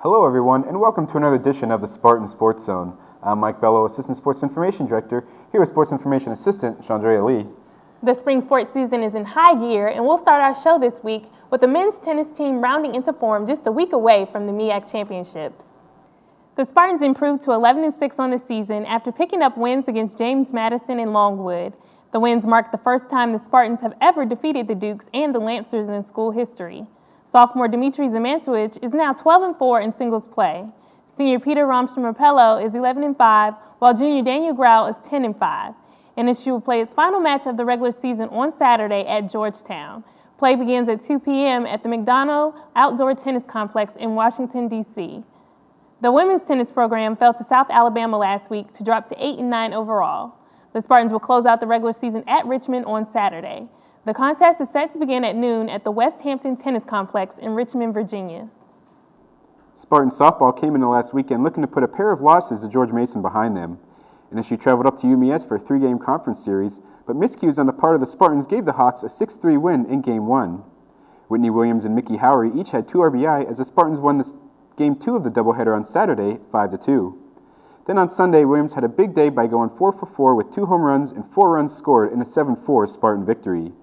Hello everyone, and welcome to another edition of the Spartan Sports Zone. I'm Mike Bello, Assistant Sports Information Director, here with Sports Information Assistant Chandrea Lee. The spring sports season is in high gear, and we'll start our show this week with the men's tennis team rounding into form just a week away from the MEAC Championships. The Spartans improved to 11-6 on the season after picking up wins against James Madison and Longwood. The wins marked the first time the Spartans have ever defeated the Dukes and the Lancers in school history. Sophomore Dimitri Zamantowicz is now 12-4 in singles play. Senior Peter Ramstromer-Pello is 11-5, while junior Daniel Grau is 10-5. NSU will play its final match of the regular season on Saturday at Georgetown. Play begins at 2 p.m. at the McDonough Outdoor Tennis Complex in Washington, D.C. The women's tennis program fell to South Alabama last week to drop to 8-9 overall. The Spartans will close out the regular season at Richmond on Saturday. The contest is set to begin at noon at the West Hampton Tennis Complex in Richmond, Virginia. Spartan softball came in the last weekend looking to put a pair of losses to George Mason behind them. NSU traveled up to UMES for a three-game conference series, but miscues on the part of the Spartans gave the Hawks a 6-3 win in Game 1. Whitney Williams and Mickey Howery each had 2 RBI as the Spartans won Game 2 of the doubleheader on Saturday, 5-2. Then on Sunday, Williams had a big day by going 4-for-4 with 2 home runs and 4 runs scored in a 7-4 Spartan victory.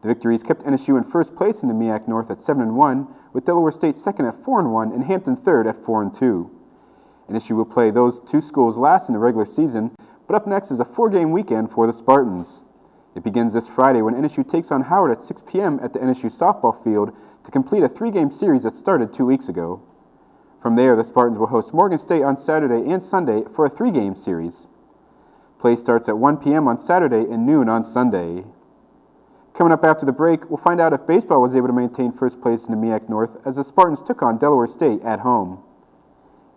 The victories kept NSU in first place in the MEAC North at 7-1, with Delaware State second at 4-1 and Hampton third at 4-2. NSU will play those 2 schools last in the regular season, but up next is a 4-game weekend for the Spartans. It begins this Friday when NSU takes on Howard at 6 p.m. at the NSU softball field to complete a 3-game series that started 2 weeks ago. From there, the Spartans will host Morgan State on Saturday and Sunday for a 3-game series. Play starts at 1 p.m. on Saturday and noon on Sunday. Coming up after the break, we'll find out if baseball was able to maintain first place in the MEAC North as the Spartans took on Delaware State at home.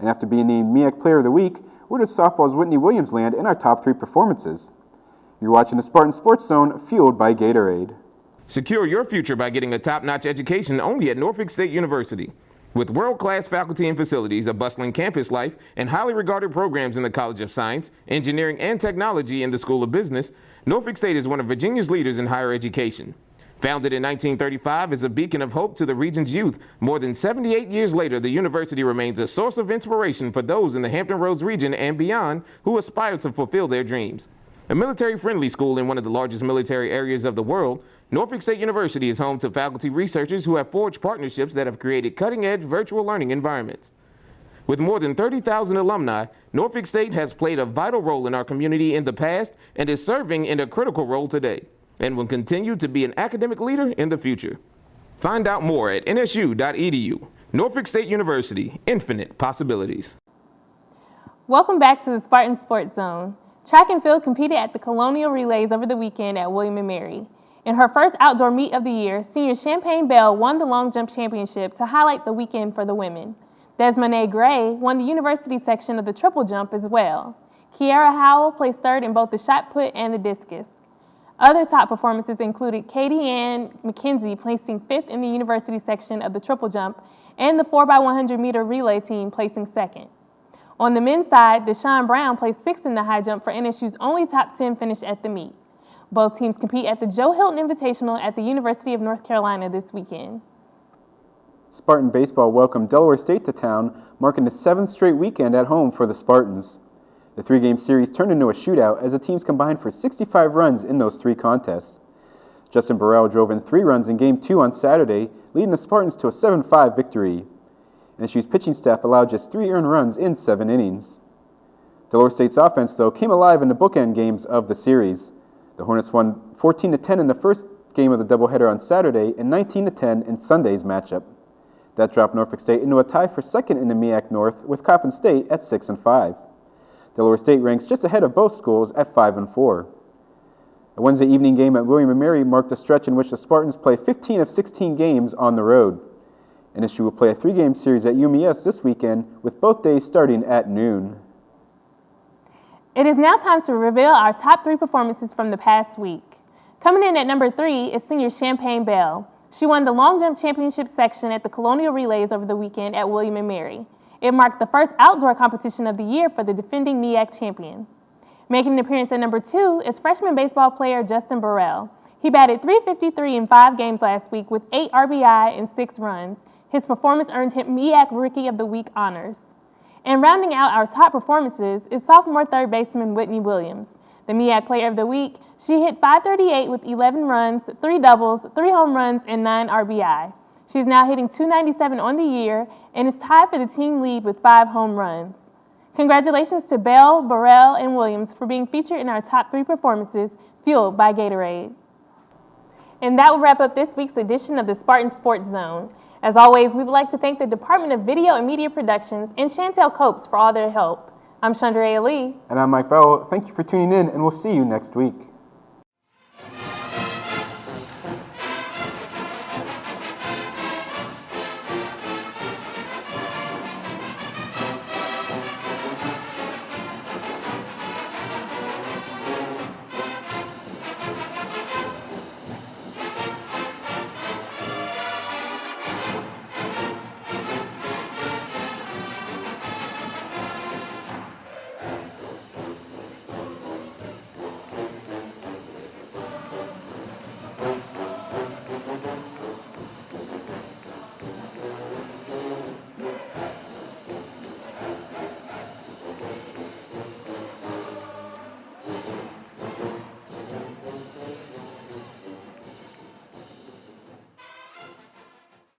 And after being named MEAC Player of the Week, where did softball's Whitney Williams land in our top 3 performances? You're watching the Spartan Sports Zone, fueled by Gatorade. Secure your future by getting a top-notch education only at Norfolk State University. With world-class faculty and facilities, a bustling campus life, and highly regarded programs in the College of Science, Engineering, and Technology in the School of Business, Norfolk State is one of Virginia's leaders in higher education. Founded in 1935 as a beacon of hope to the region's youth, more than 78 years later, the university remains a source of inspiration for those in the Hampton Roads region and beyond who aspire to fulfill their dreams. A military-friendly school in one of the largest military areas of the world, Norfolk State University is home to faculty researchers who have forged partnerships that have created cutting-edge virtual learning environments. With more than 30,000 alumni, Norfolk State has played a vital role in our community in the past and is serving in a critical role today, and will continue to be an academic leader in the future. Find out more at nsu.edu. Norfolk State University, infinite possibilities. Welcome back to the Spartan Sports Zone. Track and field competed at the Colonial Relays over the weekend at William & Mary. In her first outdoor meet of the year, senior Champagne Bell won the long jump championship to highlight the weekend for the women. Desmonee Gray won the university section of the triple jump as well. Kiara Howell placed third in both the shot put and the discus. Other top performances included Katie Ann McKenzie placing 5th in the university section of the triple jump and the 4x100 meter relay team placing 2nd. On the men's side, Deshaun Brown placed 6th in the high jump for NSU's only top 10 finish at the meet. Both teams compete at the Joe Hilton Invitational at the University of North Carolina this weekend. Spartan baseball welcomed Delaware State to town, marking the 7th straight weekend at home for the Spartans. The 3-game series turned into a shootout as the teams combined for 65 runs in those 3 contests. Justin Burrell drove in 3 runs in Game 2 on Saturday, leading the Spartans to a 7-5 victory. NSU's pitching staff allowed just 3 earned runs in 7 innings. Delaware State's offense, though, came alive in the bookend games of the series. The Hornets won 14-10 in the first game of the doubleheader on Saturday and 19-10 in Sunday's matchup. That dropped Norfolk State into a tie for second in the MEAC North with Coppin State at 6-5. Delaware State ranks just ahead of both schools at 5-4. A Wednesday evening game at William & Mary marked a stretch in which the Spartans play 15 of 16 games on the road. NSU will play a 3-game series at UMES this weekend, with both days starting at noon. It is now time to reveal our top 3 performances from the past week. Coming in at number 3 is senior Champagne Bell. She won the long jump championship section at the Colonial Relays over the weekend at William & Mary. It marked the first outdoor competition of the year for the defending MEAC champion. Making an appearance at number 2 is freshman baseball player Justin Burrell. He batted .353 in 5 games last week with 8 RBI and 6 runs. His performance earned him MEAC Rookie of the Week honors. And rounding out our top performances is sophomore third baseman Whitney Williams. The MEAC Player of the Week, she hit .538 with 11 runs, 3 doubles, 3 home runs, and 9 RBI. She's now hitting .297 on the year and is tied for the team lead with 5 home runs. Congratulations to Bell, Burrell, and Williams for being featured in our top 3 performances, fueled by Gatorade. And that will wrap up this week's edition of the Spartan Sports Zone. As always, we would like to thank the Department of Video and Media Productions and Chantel Copes for all their help. I'm Chandra Ali. And I'm Mike Bell. Thank you for tuning in, and we'll see you next week.